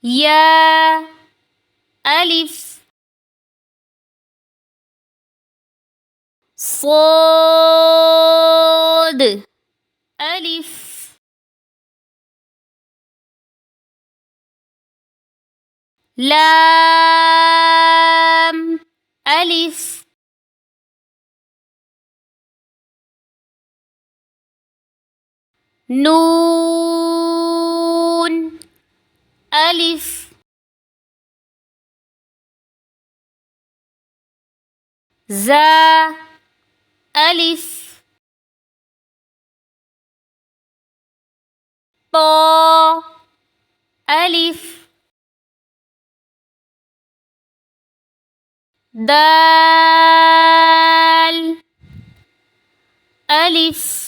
يا ألف صاد ألف لام ألف نون ألف زا ألف طا ألف دال ألف